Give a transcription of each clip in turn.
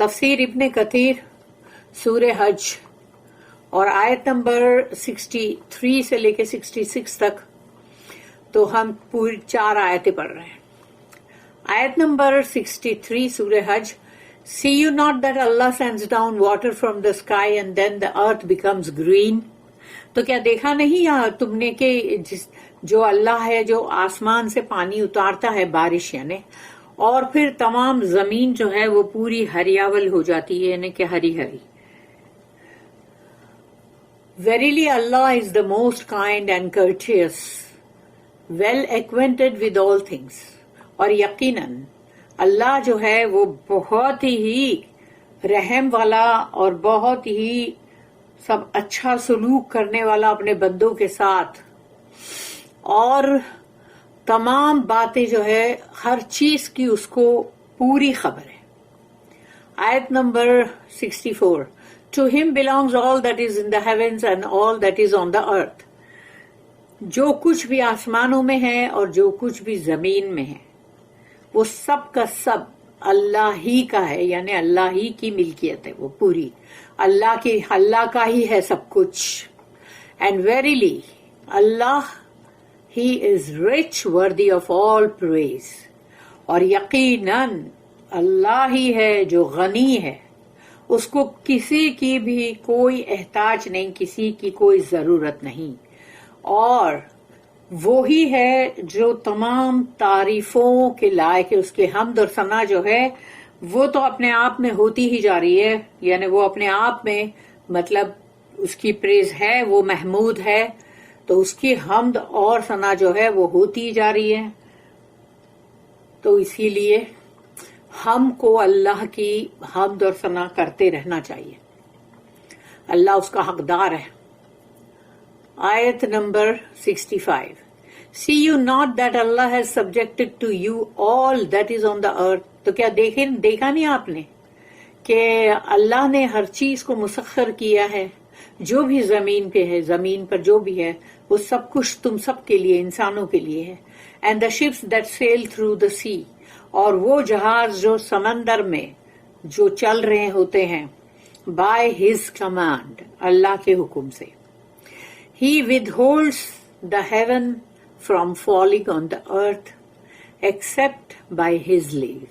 تفسیر ابن کثیر سورہ حج اور آیت نمبر 63 سے لے کے 66 تک، تو ہم پوری 4 آیتیں پڑھ رہے ہیں۔ آیت نمبر 63 سورہ حج: See you not that Allah sends down water from the sky and then the earth becomes green؟ تو کیا دیکھا نہیں تم نے کہ جو اللہ ہے جو آسمان سے پانی اتارتا ہے، بارش یعنی، اور پھر تمام زمین جو ہے وہ پوری ہریاول ہو جاتی ہے، یعنی کہ ہری ہری۔ Verily Allah is the most kind and courteous, well acquainted with all things۔ اور یقیناً اللہ جو ہے وہ بہت ہی رحم والا اور بہت ہی سب اچھا سلوک کرنے والا اپنے بندوں کے ساتھ، اور تمام باتیں جو ہے ہر چیز کی اس کو پوری خبر ہے۔ آیت number 64: To him belongs all that is in the heavens and all that is on the earth۔ جو کچھ بھی آسمانوں میں ہے اور جو کچھ بھی زمین میں ہے وہ سب کا سب اللہ ہی کا ہے، یعنی اللہ ہی کی ملکیت ہے، وہ پوری اللہ کا ہی ہے سب کچھ۔ And verily Allah He is rich, worthy of all praise۔ اور یقیناً اللہ ہی ہے جو غنی ہے، اس کو کسی کی بھی کوئی احتاج نہیں، کسی کی کوئی ضرورت نہیں، اور وہی ہے جو تمام تعریفوں کے لائق ہے۔ اس کے حمد اور ثنا جو ہے وہ تو اپنے آپ میں ہوتی ہی جا رہی ہے، یعنی وہ اپنے آپ میں مطلب اس کی پریز ہے، وہ محمود ہے، تو اس کی حمد اور ثنا جو ہے وہ ہوتی جا رہی ہے۔ تو اسی لیے ہم کو اللہ کی حمد اور ثنا کرتے رہنا چاہیے، اللہ اس کا حقدار ہے۔ آیت number 65: See you not that Allah has subjected to you all that is on the earth؟ تو کیا دیکھا نہیں آپ نے کہ اللہ نے ہر چیز کو مسخر کیا ہے، جو بھی زمین پہ ہے، زمین پر جو بھی ہے وہ سب کچھ تم سب کے لیے، انسانوں کے لیے ہے۔ And the ships that sail through the sea، اور وہ جہاز جو سمندر میں جو چل رہے ہوتے ہیں، by his command، اللہ کے حکم سے۔ He withholds the heaven from falling on the earth except by his leave۔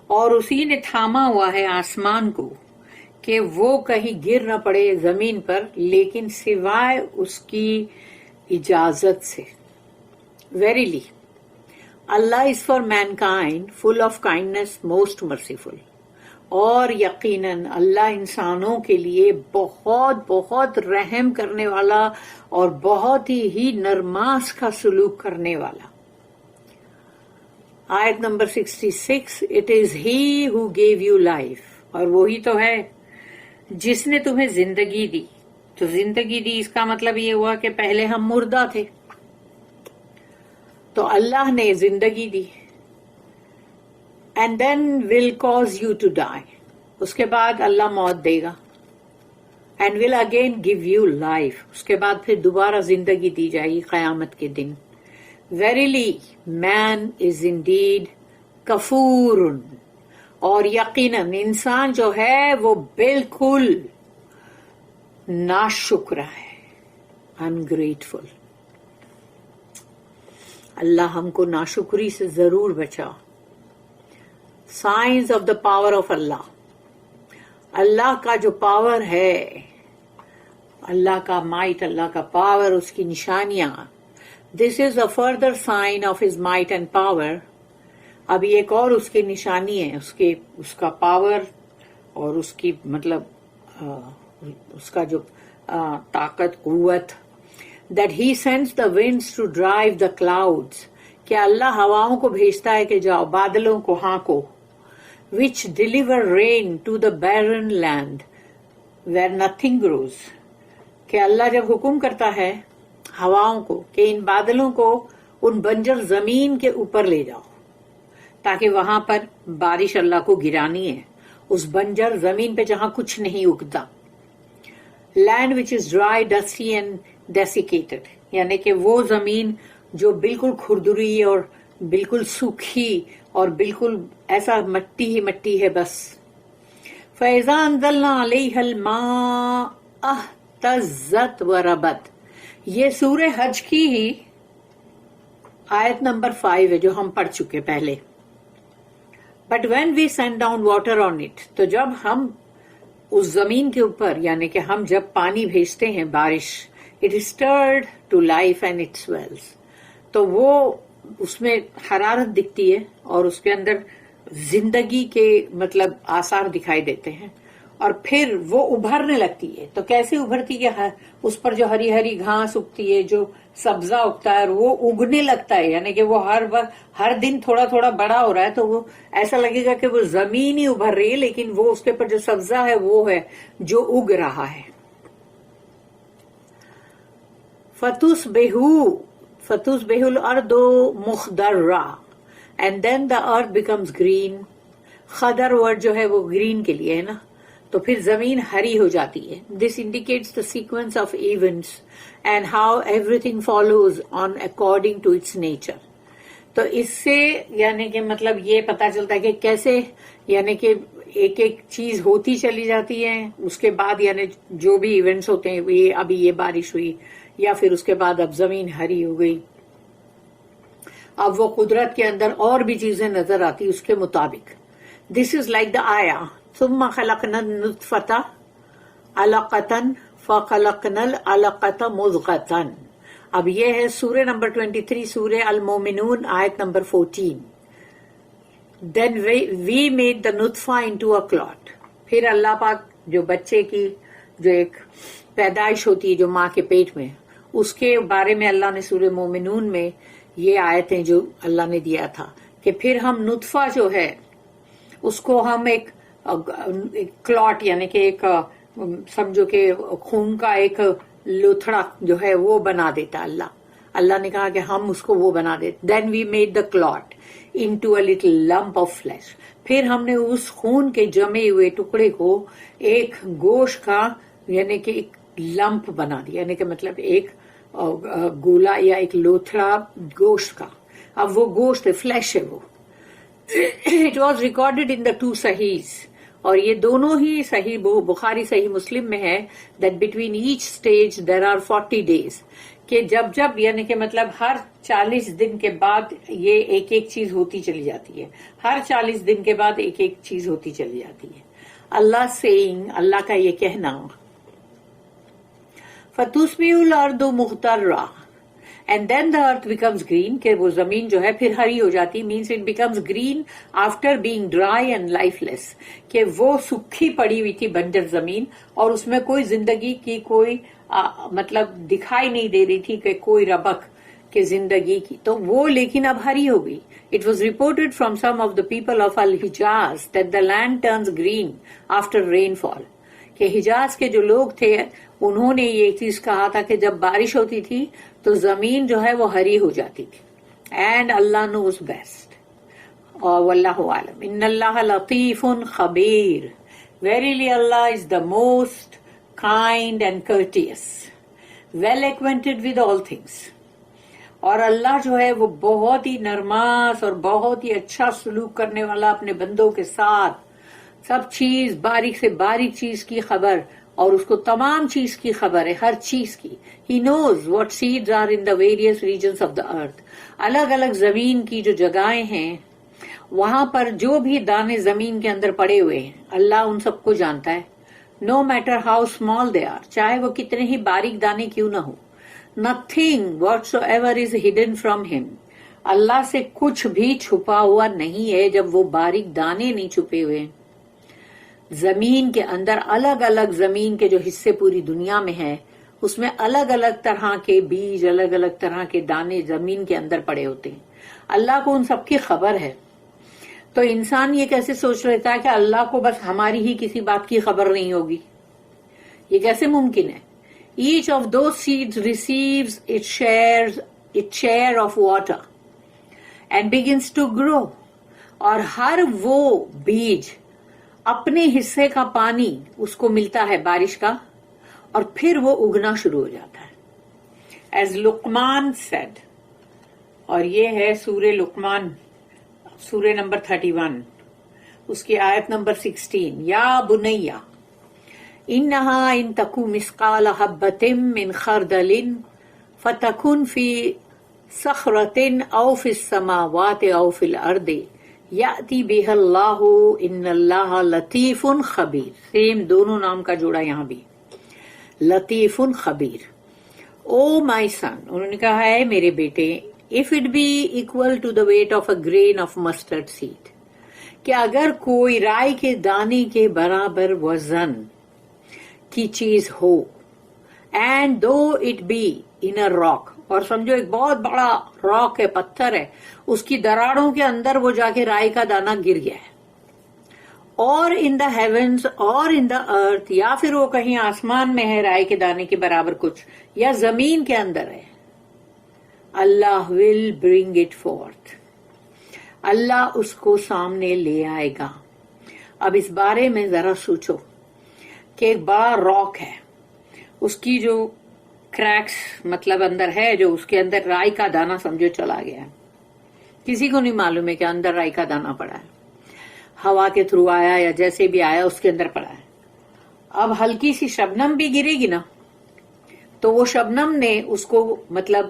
اور اسی نے تھاما ہوا ہے آسمان کو کہ وہ کہیں گر نہ پڑے زمین پر، لیکن سوائے اس کی اجازت سے۔ Verily Allah is for mankind full of kindness, most merciful۔ اور یقیناً اللہ انسانوں کے لیے بہت بہت رحم کرنے والا اور بہت ہی نرماس کا سلوک کرنے والا۔ آیت number 66: It is he who gave you life۔ اور وہی تو ہے جس نے تمہیں زندگی دی۔ تو زندگی دی اس کا مطلب یہ ہوا کہ پہلے ہم مردہ تھے، تو اللہ نے زندگی دی۔ And then will cause you to die۔ اس کے بعد اللہ موت دے گا۔ And will again give you life۔ اس کے بعد پھر دوبارہ زندگی دی جائے گی قیامت کے دن۔ Verily man is indeed کفور۔ اور یقیناً انسان جو ہے وہ بالکل ناشکر ہے، ungrateful۔ اللہ ہم کو ناشکری سے ضرور بچا۔ Science of the power of Allah, Allah کا جو پاور ہے، اللہ کا مائٹ، اللہ کا پاور، اس کی نشانیاں۔ This is a further sign of his might and power. اب ایک اور اس کی نشانی ہے، اس کا پاور اور اس کی مطلب اس کا جو طاقت، قوت۔ That he sends the winds to drive the clouds، کہ اللہ ہواؤں کو بھیجتا ہے کہ جاؤ بادلوں کو Hanko. Which deliver rain to the barren land where nothing grows، کہ اللہ جب حکم کرتا ہے ہواؤں کو کہ ان بادلوں کو ان بنجر زمین کے اوپر لے جاؤ، تاکہ وہاں پر بارش اللہ کو گرانی ہے، اس بنجر زمین پہ جہاں کچھ نہیں اگتا۔ Land which is dry, dusty and desiccated، یعنی کہ وہ زمین جو بالکل کھردری اور بالکل سوکھی اور بالکل ایسا مٹی ہی مٹی ہے بس۔ فَإِذَا أَنزَلْنَا عَلَيْهَا الْمَاءَ اهْتَزَّتْ وَرَبَتْ. یہ سورہ حج کی ہی آیت نمبر 5 ہے جو ہم پڑھ چکے پہلے. But when we send down water on it, تو جب ہم اس زمین کے اوپر یعنی کہ ہم جب پانی بھیجتے ہیں بارش, it stirred to life and it swells, تو وہ اس میں حرارت دکھتی ہے اور اس کے اندر زندگی کے مطلب آثار دکھائی دیتے ہیں, اور پھر وہ ابھرنے لگتی ہے. تو کیسے ابھرتی ہے؟ اس پر جو ہری ہری گھاس اگتی ہے, جو سبزہ اگتا ہے, وہ اگنے لگتا ہے, یعنی کہ وہ ہر دن تھوڑا تھوڑا بڑا ہو رہا ہے, تو وہ ایسا لگے گا کہ وہ زمین ہی ابھر رہی ہے, لیکن وہ اس کے اوپر جو سبزہ ہے وہ ہے جو اگ رہا ہے. فَتُصْبِحُ الْأَرْضُ مُخْضَرَّةً and then the earth becomes green. خضر ورڈ جو ہے وہ گرین کے لیے ہے نا, تو پھر زمین ہری ہو جاتی ہے. This indicates the sequence of events and how everything follows on according to its nature. تو اس سے یعنی کہ مطلب یہ پتا چلتا ہے کہ کیسے یعنی کہ ایک ایک چیز ہوتی چلی جاتی ہے, اس کے بعد یعنی جو بھی ایونٹس ہوتے ہیں, یہ ابھی یہ بارش ہوئی یا پھر اس کے بعد اب زمین ہری ہو گئی, اب وہ قدرت کے اندر اور بھی چیزیں نظر آتی اس کے مطابق. دس از لائک دا آیا ثم خلقنا النطفة علقة فخلقنا العلقة مضغة. اب یہ ہے سورہ نمبر 23 سورہ المومنون آیت number 14. Then we made the nutfa into a clot. پھر اللہ پاک جو بچے کی جو ایک پیدائش ہوتی ہے جو ماں کے پیٹ میں, اس کے بارے میں اللہ نے سورہ مومنون میں یہ آیتیں جو اللہ نے دیا تھا کہ پھر ہم نطفہ جو ہے اس کو ہم ایک کلاٹ یعنی کہ ایک سمجھو کہ خون کا ایک لوتھڑا جو ہے وہ بنا دیتا اللہ نے کہا کہ ہم اس کو وہ بنا دیتے. Then we made the clot into a little lump of flesh. پھر ہم نے اس خون کے جمے ہوئے ٹکڑے کو ایک گوشت کا یعنی کہ ایک لمپ بنا دیا, یعنی کہ مطلب ایک گولا یا ایک لوتھڑا گوشت کا. اب وہ گوشت فلیش ہے وہ. اٹ واز ریکارڈیڈ ان دا 2 صحیحs, اور یہ دونوں ہی صحیح بخاری صحیح مسلم میں ہے that between each stage there are 40 days, کہ جب یعنی کہ مطلب ہر 40 دن کے بعد یہ ایک ایک چیز ہوتی چلی جاتی ہے, ہر 40 دن کے بعد ایک ایک چیز ہوتی چلی جاتی ہے. اللہ سیئنگ, اللہ کا یہ کہنا, فَتُصْبِحُ الْأَرْضُ مُخْضَرَّةً and then the earth becomes green, کہ وہ زمین جو ہے پھر ہری ہو جاتی, means it becomes green after being dry and lifeless, کہ وہ سکھی پڑی ہوئی تھی بنجر زمین اور اس میں کوئی زندگی کی کوئی مطلب دکھائی نہیں دے رہی تھی کہ کوئی ربق کہ زندگی کی, تو وہ لیکن اب ہری ہو گئی. It was reported from some of the people of Al-Hijaz that the land turns green after rainfall, کہ حجاز کے جو لوگ تھے انہوں نے یہ چیز کہا تھا کہ جب بارش ہوتی تھی تو زمین جو ہے وہ ہری ہو جاتی تھی. اینڈ اللہ نوز بیسٹ, واللہ عالم. ان اللہ لطیف خبیر, verily Allah is the most kind and courteous, well acquainted with all things. اور اللہ جو ہے وہ بہت ہی نرماس اور بہت ہی اچھا سلوک کرنے والا اپنے بندوں کے ساتھ, سب چیز باریک سے باریک چیز کی خبر, اور اس کو تمام چیز کی خبر ہے, ہر چیز کی. He knows what seeds are in the various regions of the earth. الگ الگ زمین کی جو جگہیں ہیں وہاں پر جو بھی دانے زمین کے اندر پڑے ہوئے ہیں اللہ ان سب کو جانتا ہے. No matter how small they are, چاہے وہ کتنے ہی باریک دانے کیوں نہ ہو. Nothing whatsoever is hidden from him. اللہ سے کچھ بھی چھپا ہوا نہیں ہے جب وہ باریک دانے نہیں چھپے ہوئے. زمین کے اندر الگ الگ زمین کے جو حصے پوری دنیا میں ہیں اس میں الگ الگ طرح کے بیج, الگ الگ طرح کے دانے زمین کے اندر پڑے ہوتے ہیں. اللہ کو ان سب کی خبر ہے. تو انسان یہ کیسے سوچ لیتا ہے کہ اللہ کو بس ہماری ہی کسی بات کی خبر نہیں ہوگی, یہ کیسے ممکن ہے؟ Each of those seeds receives its share of water and begins to grow. اور ہر وہ بیج اپنے حصے کا پانی اس کو ملتا ہے بارش کا, اور پھر وہ اگنا شروع ہو جاتا ہے. ایز لقمان said, اور یہ ہے سورہ لقمان سورہ نمبر 31. اس کی آیت نمبر 16، یا بنیا انہا ان تکو مثقال حبۃ من خردل فتکن فی صخرۃ او فی السماوات او فی الارض یأتی بها اللہ ان اللہ لطیف خبیر. سیم دونوں نام کا جوڑا یہاں بھی، لطیف خبیر. او مائی سن، انہوں نے کہا ہے میرے بیٹے، if it be equal to the weight of a grain of mustard seed، کہ اگر کوئی رائی کے دانے کے برابر وزن کی چیز ہو، and though it be in a rock، اور سمجھو ایک بہت بڑا راک ہے، پتھر ہے، اس کی دراڑوں کے اندر وہ جا کے رائی کا دانہ گر گیا ہے، اور in the heavens اور in the earth، یا پھر وہ کہیں آسمان میں ہے رائی کے دانے کے برابر کچھ، یا زمین کے اندر ہے، اللہ will bring it forth، اللہ اس کو سامنے لے آئے گا. اب اس بارے میں ذرا سوچو کہ ایک بڑا راک ہے، اس کی جو کریکس مطلب اندر ہے، جو اس کے اندر رائی کا دانہ سمجھو چلا گیا ہے، کسی کو نہیں معلوم ہے کہ اندر رائی کا دانہ پڑا ہے، ہوا کے تھرو آیا یا جیسے بھی آیا اس کے اندر پڑا ہے. اب ہلکی سی شبنم بھی گرے گی نا، تو وہ شبنم نے اس کو مطلب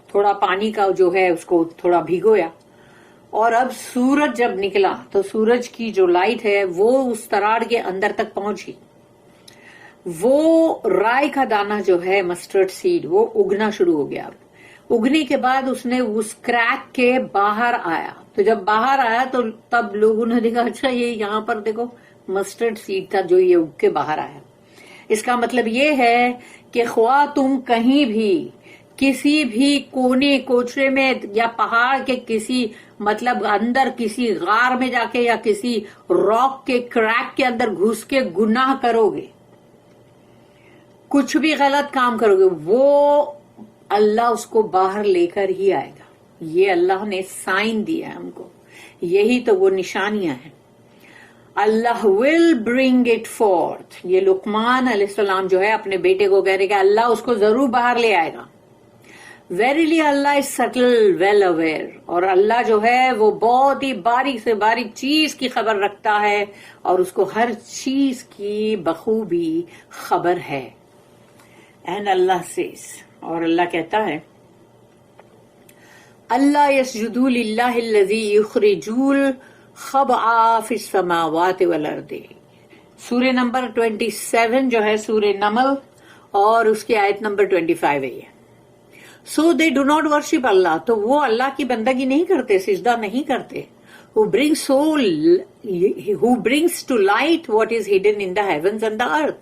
تھوڑا پانی کا جو ہے اس کو تھوڑا بھگویا، اور اب سورج جب نکلا تو سورج کی جو لائٹ ہے وہ اس تراڑ کے اندر تک پہنچی، وہ رائی کا دانہ جو ہے مسٹرڈ سیڈ وہ اگنا شروع ہو گیا. اگنے کے بعد اس نے اس کریک کے باہر آیا، تو جب باہر آیا تو تب لوگوں نے دیکھا اچھا یہ یہاں پر دیکھو مسٹرڈ سیڈ تھا جو یہ اگ کے باہر آیا. اس کا مطلب یہ ہے کہ خواہ تم کہیں بھی کسی بھی کونے کوچرے میں یا پہاڑ کے کسی مطلب اندر کسی غار میں جا کے یا کسی راک کے کریک کے اندر گھس کے گناہ کرو گے، کچھ بھی غلط کام کرو گے، وہ اللہ اس کو باہر لے کر ہی آئے گا. یہ اللہ نے سائن دیا ہے ہم کو، یہی تو وہ نشانیاں ہیں. اللہ ول برنگ اٹ فورتھ. یہ لقمان علیہ السلام جو ہے اپنے بیٹے کو کہہ رہے کہ اللہ اس کو ضرور باہر لے آئے گا. ویریلی اللہ از سٹل ویل اویئر، اور اللہ جو ہے وہ بہت ہی باریک سے باریک چیز کی خبر رکھتا ہے، اور اس کو ہر چیز کی بخوبی خبر ہے. اینڈ اللہ سیز، اور اللہ کہتا ہے اللہ یسجدوا للہ الذی یخرج الخبء فی السماوات والارض. سورہ نمبر 27 جو ہے سورہ نمل، اور اس کی آیت نمبر 25 ہے. So they do not worship اللہ، تو وہ اللہ کی بندگی نہیں کرتے، سجدہ نہیں کرتے. who brings to light what is hidden in the heavens and the earth،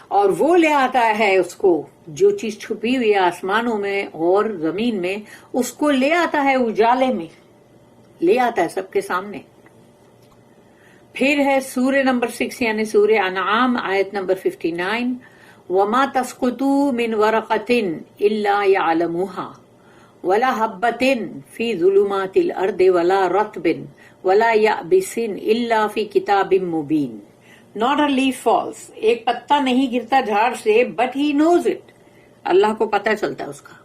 اور وہ لے آتا ہے اس کو جو چیز چھپی ہوئی ہے آسمانوں میں اور زمین میں، اس کو لے آتا ہے اجالے میں، لے آتا ہے سب کے سامنے. پھر ہے سورہ نمبر 6 یعنی سورہ انعام آیت نمبر 59، وَمَا تَسْقُطُ مِنْ وَرَقَةٍ إِلَّا يَعْلَمُهَا وَلَا حَبَّةٍ فِي ظُلُمَاتِ الْأَرْضِ وَلَا رَطْبٍ وَلَا يَأْبِسٍ إِلَّا فِي كِتَابٍ مُبِينٍ. Not a leaf falls، ایک پتا نہیں گرتا جھاڑ سے but he knows it، اللہ کو پتہ چلتا ہے اس کا.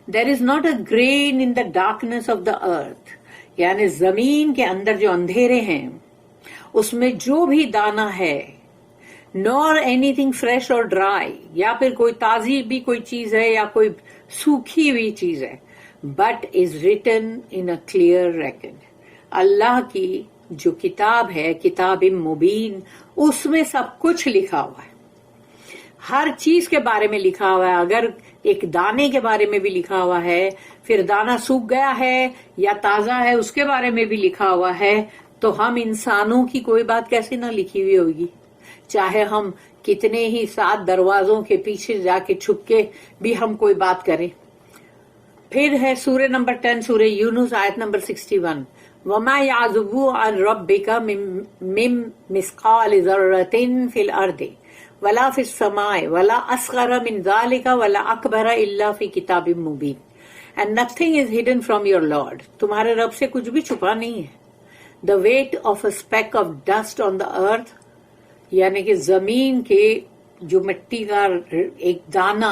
There is not a grain in the darkness of the earth، یعنی زمین کے اندر جو اندھیرے ہیں اس میں جو بھی دانہ ہے، nor anything fresh or dry، یا پھر کوئی تازی بھی کوئی چیز ہے یا کوئی سوکھی ہوئی چیز ہے، but is written in a clear record. اللہ کی جو کتاب ہے کتاب مبین، اس میں سب کچھ لکھا ہوا ہے، ہر چیز کے بارے میں لکھا ہوا ہے. اگر ایک دانے کے بارے میں بھی لکھا ہوا ہے، پھر دانہ سوکھ گیا ہے یا تازہ ہے اس کے بارے میں بھی لکھا ہوا ہے، تو ہم انسانوں کی کوئی بات کیسے نہ لکھی ہوئی ہوگی، چاہے ہم کتنے ہی 7 دروازوں کے پیچھے جا کے چھپ کے بھی ہم کوئی بات کریں. پھر ہے سورہ نمبر 10 سورہ یونس آیت نمبر 61، وَمَا يَعْزُبُ عَنْ رَبِّكَ مِن مِثْقَالِ ذَرَّةٍ فِي الْأَرْضِ وَلَا فِي السَّمَاءِ وَلَا أَصْغَرَ مِن ذَلِكَ وَلَا أَكْبَرَ إِلَّا فِي كِتَابٍ مُبِينٍ. And nothing is hidden from your Lord. تمہارے رب سے کچھ بھی چھپا نہیں ہے. The weight of a speck of dust on the earth، یعنی کہ زمین کے جو مٹی کا ایک دانہ،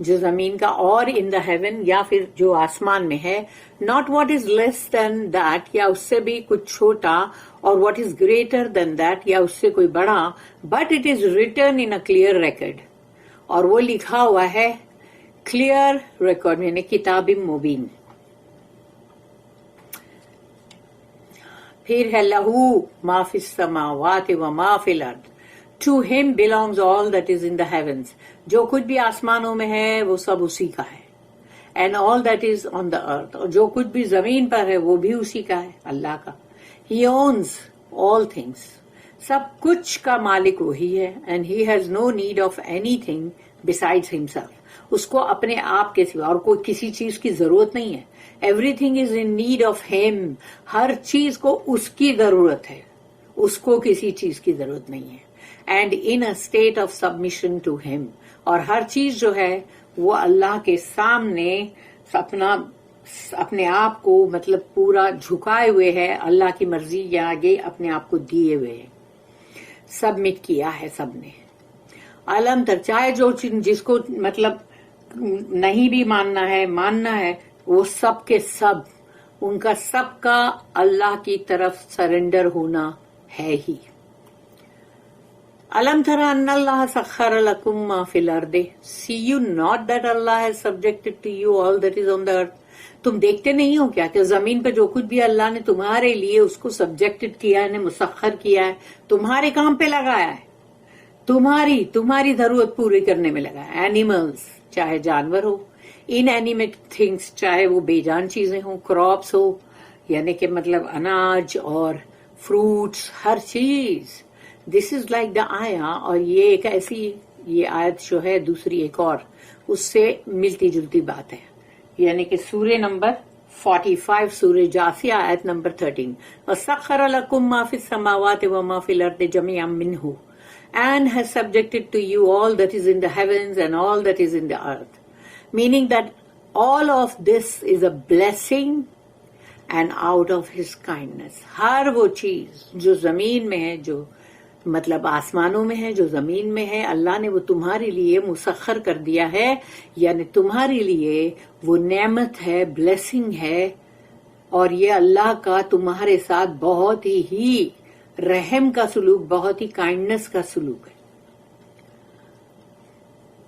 جو زمین کا, اور ان دا ہیون یا پھر جو آسمان میں ہے, not what is less than that یا اس سے بھی کچھ چھوٹا, اور what is greater than that یا اس سے کوئی بڑا, but it is written in a clear record, اور وہ لکھا ہوا ہے کلیئر ریکارڈ, یعنی کتاب مبین. پھر ہے لہو ما فی السماوات و ما فی الارض, ٹو ہم belongs all that is in the heavens, جو کچھ بھی آسمانوں میں ہے وہ سب اسی کا ہے, and all that is on the earth, اور جو کچھ بھی زمین پر ہے وہ بھی اسی کا ہے, اللہ کا. he owns all things, سب کچھ کا مالک وہی ہے, and he has no need of anything besides himself, اس کو اپنے آپ کے سوا اور کوئی کسی چیز کی ضرورت نہیں ہے. everything is in need of him, ہر چیز کو اس کی ضرورت ہے, اس کو کسی چیز کی ضرورت نہیں ہے. And in a state of submission to him, اور ہر چیز جو ہے وہ اللہ کے سامنے اپنے آپ کو مطلب پورا جھکائے ہوئے ہے, اللہ کی مرضی کے آگے اپنے آپ کو دیے ہوئے ہے, سبمٹ کیا ہے سب نے. علم تر, چاہے جو جس کو مطلب نہیں بھی ماننا ہے وہ سب کے سب, ان کا سب کا اللہ کی طرف سرنڈر ہونا ہے ہی. Alam tara anna Allah sakhara lakum ma fil ardi, see you not that Allah has subjected to you all that is on the earth. تم دیکھتے نہیں ہو کیا کہ زمین پہ جو کچھ بھی اللہ نے تمہارے لیے اس کو سبجیکٹڈ کیا ہے, مسخر کیا ہے, تمہارے کام پہ لگایا ہے, تمہاری ضرورت پوری کرنے میں لگایا ہے. اینیملز, چاہے جانور ہو, ان اینیمیٹ تھنگس, چاہے وہ بے جان چیزیں ہوں, کراپس ہو یعنی کہ مطلب اناج اور فروٹس, ہر چیز. دس از لائک دا آیا, اور یہ ایک ایسی یہ آیت جو ہے دوسری ایک اور اس سے ملتی جلتی بات ہے, یعنی کہ سورہ نمبر 45 سورہ جاثیہ آیت نمبر 13, وَسَخَّرَ لَكُم مَّا فِي السَّمَاوَاتِ وَمَا فِي الْأَرْضِ جَمِيعًا مِّنْهُ, and has subjected to you all that is in the heavens and all that is in the earth, meaning that all of this is a blessing and out of his kindness. ہر وہ چیز جو زمین میں ہے, جو مطلب آسمانوں میں ہے, جو زمین میں ہے, اللہ نے وہ تمہارے لیے مسخر کر دیا ہے, یعنی تمہارے لیے وہ نعمت ہے, بلیسنگ ہے, اور یہ اللہ کا تمہارے ساتھ بہت ہی رحم کا سلوک, بہت ہی کائنڈنس کا سلوک ہے.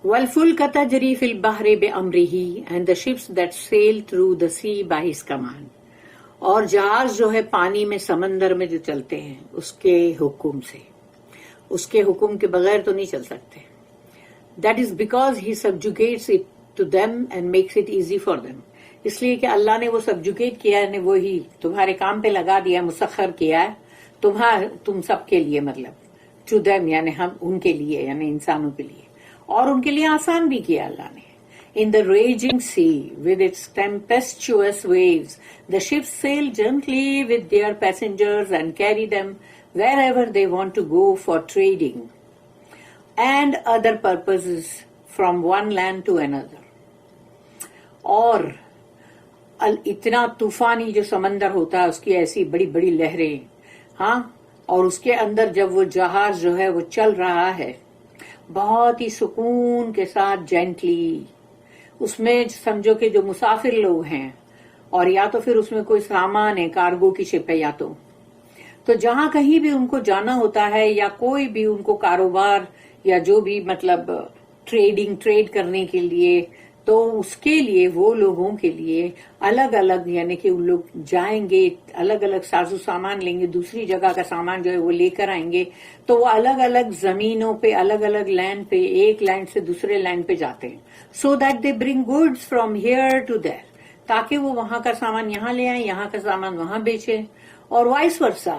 وَالْفُلْكَ تَجْرِي فِي الْبَحْرِ بِأَمْرِهِ, and the ships that sail through the sea by his command, اور جہاز جو ہے پانی میں, سمندر میں جو چلتے ہیں اس کے حکم سے, اس کے حکم کے بغیر تو نہیں چل سکتے. That is because he subjugates it to them and makes it easy for them, اس لیے کہ اللہ نے وہ سبجوگیٹ کیا ہے, وہی تمہارے کام پہ لگا دیا, مسخر کیا ہے تم سب کے لیے, مطلب to them یعنی ہم ان کے لیے, یعنی انسانوں کے لیے, اور ان کے لیے آسان بھی کیا اللہ نے. In the raging sea with its tempestuous waves, the ships sail gently with their passengers and carry them wherever they want to go for trading and other purposes from one land to another. اور اتنا طوفانی جو سمندر ہوتا ہے اس کی ایسی بڑی بڑی لہریں, ہاں, اور اس کے اندر جب وہ جہاز جو ہے وہ چل رہا ہے بہت ہی سکون کے ساتھ, جینٹلی, اس میں سمجھو کہ جو مسافر لوگ ہیں, اور یا تو پھر اس میں کوئی سامان ہے, کارگو کی شپ ہے, یا تو جہاں کہیں بھی ان کو جانا ہوتا ہے, یا کوئی بھی ان کو کاروبار یا جو بھی مطلب ٹریڈ کرنے کے لیے, تو اس کے لیے وہ لوگوں کے لیے الگ الگ, یعنی کہ وہ لوگ جائیں گے, الگ الگ ساز و سامان لیں گے, دوسری جگہ کا سامان جو ہے وہ لے کر آئیں گے, تو وہ الگ الگ زمینوں پہ, الگ الگ لینڈ پہ, ایک لینڈ سے دوسرے لینڈ پہ جاتے ہیں, so that they bring goods from here to there, تاکہ وہ وہاں کا سامان یہاں لے آئیں, یہاں کا سامان وہاں بیچیں, اور vice versa,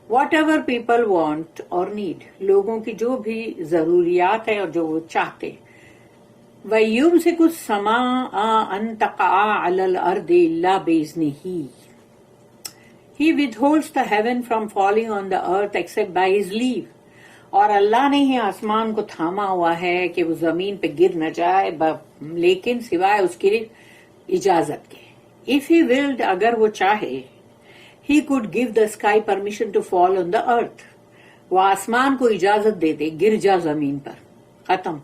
what ever people want اور نیڈ, لوگوں کی جو بھی ضروریات ہے اور جو وہ چاہتے. وَيُمْسِكُ السَّمَاءَ أَن تَقَعَ عَلَى الْأَرْضِ إِلَّا بِإِذْنِهِ, He withholds the heaven from falling on the earth except by his leave, اور اللہ نے ہی آسمان کو تھاما ہوا ہے کہ وہ زمین پہ گر نہ جائے, لیکن سوائے اس کی اجازت کے. If he willed, اگر وہ چاہے, he could give the sky permission to fall on the earth, وہ آسمان کو اجازت دے دے, گر جا زمین پر, ختم.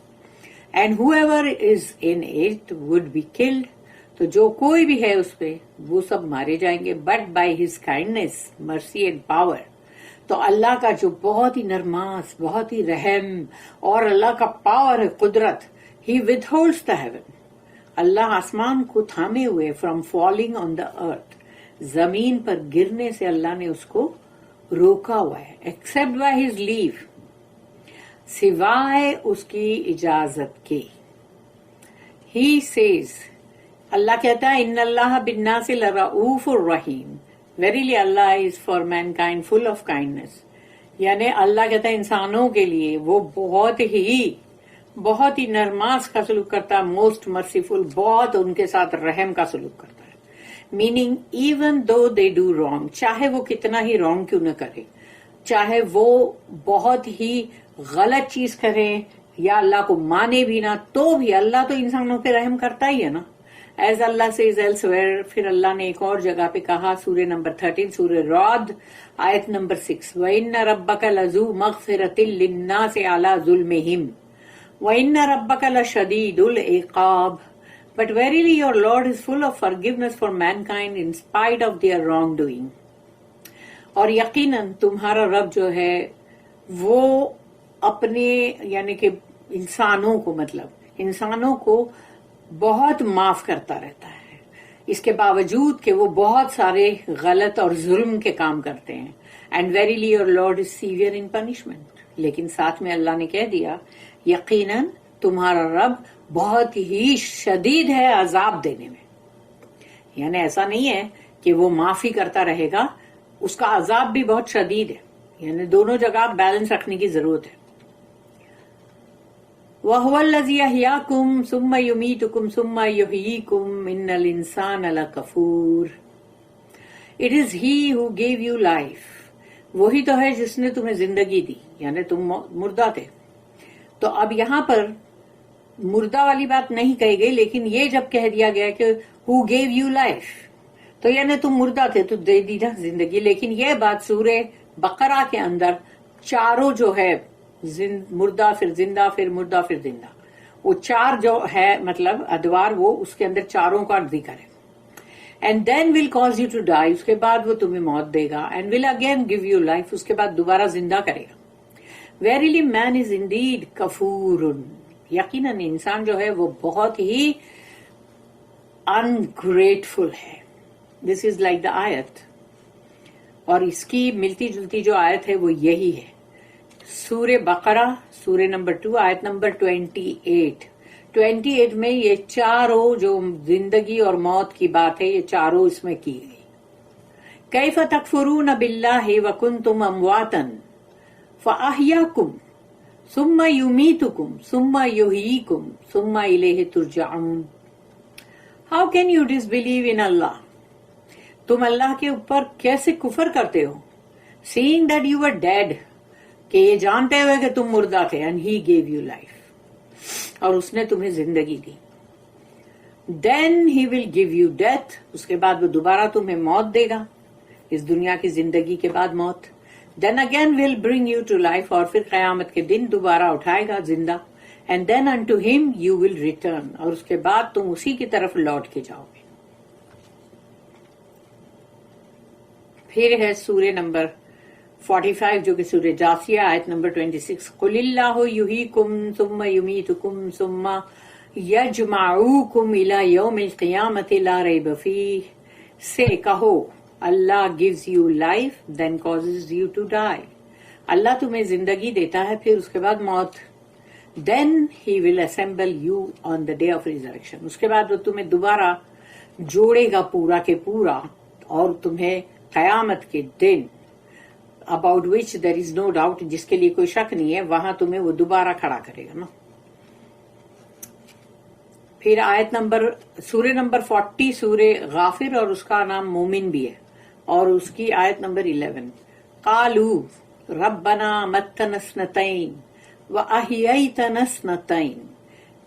and whoever is in it would be killed. تو جو کوئی بھی ہے اس پہ وہ سب مارے جائیں گے. But by his kindness, mercy and power. تو اللہ کا جو بہت ہی نرماس، بہت ہی رحم اور اللہ کا پاور ہے، قدرت. He withholds the heaven. اللہ آسمان کو تھامے ہوئے from falling on the earth. زمین پر گرنے سے اللہ نے اس کو روکا ہوا ہے. Except by his leave. سوائے اس کی اجازت کے. He says, اللہ کہتا ہے ان اللہ بالناس لرؤوف الرحیم. Verily Allah is for mankind full of kindness. یعنی اللہ کہتا ہے انسانوں کے لیے وہ بہت ہی نرماس کا سلوک کرتا ہے، موسٹ مرسیفل، بہت ان کے ساتھ رحم کا سلوک کرتا ہے. Meaning even though they do wrong, چاہے وہ کتنا ہی رانگ کیوں نہ کرے، چاہے وہ بہت ہی غلط چیز کرے یا اللہ کو مانے بھی نہ، تو بھی اللہ تو انسانوں پہ رحم کرتا ہی ہے نا. ایز اللہ says elsewhere. پھر اللہ نے ایک اور جگہ پہ کہا، سورہ نمبر 13 سورہ رعد آیت نمبر 6، وَإِنَّ رَبَّكَ لَذُو مَغْفِرَةٍ لِلنَّاسِ عَلَى ظُلْمِهِمْ وَإِنَّ رَبَّكَ لَشَدِيدُ الْعِقَابِ. But verily your Lord is full of forgiveness for mankind in spite of their wrongdoing. اور یقیناً تمہارا رب جو ہے وہ اپنے یعنی کہ انسانوں کو بہت معاف کرتا رہتا ہے، اس کے باوجود کہ وہ بہت سارے غلط اور ظلم کے کام کرتے ہیں. And verily your lord is severe in punishment. لیکن ساتھ میں اللہ نے کہہ دیا یقیناً تمہارا رب بہت ہی شدید ہے عذاب دینے میں. یعنی ایسا نہیں ہے کہ وہ معافی کرتا رہے گا، اس کا عذاب بھی بہت شدید ہے. یعنی دونوں جگہ بیلنس رکھنے کی ضرورت ہے. وَهُوَ الَّذِي أَحْيَاكُمْ ثُمَّ يُمِيتُكُمْ ثُمَّ يُحْيِيكُمْ إِنَّ الْإِنسَانَ لَكَفُورٌ. It is he who gave you life. وہی تو ہے جس نے تمہیں زندگی دی، یعنی تم مردہ تھے. تو اب یہاں پر مردہ والی بات نہیں کہی گئی، لیکن یہ جب کہہ دیا گیا کہ who gave you life، تو یعنی تم مردہ تھے تو دے دی نا زندگی. لیکن یہ بات سورہ بقرہ کے اندر چاروں جو ہے مردہ پھر زندہ پھر مردہ پھر زندہ، وہ چار جو ہے مطلب ادوار، وہ اس کے اندر چاروں کا ذکر ہے. And then will cause you to die, اس کے بعد وہ تمہیں موت دے گا. And will again give you life, اس کے بعد دوبارہ زندہ کرے گا. ویریلی مین از انڈیڈ کفور. یقیناً انسان جو ہے وہ بہت ہی ungrateful ہے. دس از لائک دا آیت. اور اس کی ملتی جلتی جو آیت ہے وہ یہی ہے، سورہ بقرہ سورہ نمبر 2 آیت نمبر 28 میں یہ چاروں جو زندگی اور موت کی بات ہے یہ چاروں اس میں کی گئی. کیف تکفرون باللہ وکنتم امواتا فاحیاکم ثم یمیتکم ثم یحییکم ثم الیہ ترجعون. How can you disbelieve in Allah? تم اللہ کے اوپر کیسے کفر کرتے ہو؟ Seeing that you were dead, کہ یہ جانتے ہوئے کہ تم مردہ تھے. And he gave you life, اور اس نے تمہیں زندگی دی. Then he will give you death, اس کے بعد وہ دوبارہ تمہیں موت دے گا، اس دنیا کی زندگی کے بعد موت. Then again will bring you to life, اور پھر قیامت کے دن دوبارہ اٹھائے گا زندہ. And then unto him you will return, اور اس کے بعد تم اسی کی طرف لوٹ کے جاؤ گے. پھر ہے سورہ نمبر 45 جو کہ سورہ جاثیہ آیت نمبر 26، قُلِ اللَّهُ يُحْيِيكُمْ ثُمَّ يُمِيتُكُمْ ثُمَّ يَجْمَعُكُمْ إِلَى يَوْمِ الْقِيَامَةِ لَا رَيْبَ فِيهِ. سے کہو اللہ gives you life then causes you to die. اللہ تمہیں زندگی دیتا ہے پھر اس کے بعد موت. then he will assemble you on the day of resurrection. اس کے بعد وہ تمہیں دوبارہ جوڑے گا پورا کے پورا، اور تمہیں قیامت کے دن about which there is no doubt، جس کے لیے کوئی شک نہیں ہے، وہاں تمہیں وہ دوبارہ کھڑا کرے گا نا. پھر آیت نمبر سورہ نمبر 40 سورہ غافر، اور اس کا نام مومن بھی ہے، اور اس کی آیت نمبر 11، قالوا ربنا متنا اثنتین واحییتنا اثنتین.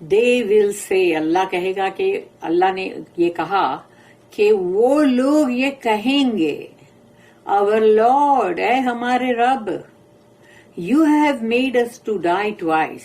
they will say، اللہ کہے گا کہ اللہ نے یہ کہا کہ وہ لوگ یہ کہیں گے، our Lord، اے ہمارے رب، You have made us to die twice.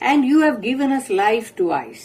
And you have given us life twice.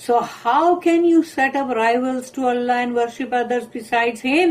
So how can you set up rivals to Allah and worship others besides Him?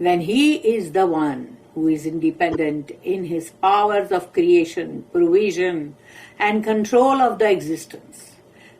When He is the one who is independent in His powers of creation, provision and control of the existence.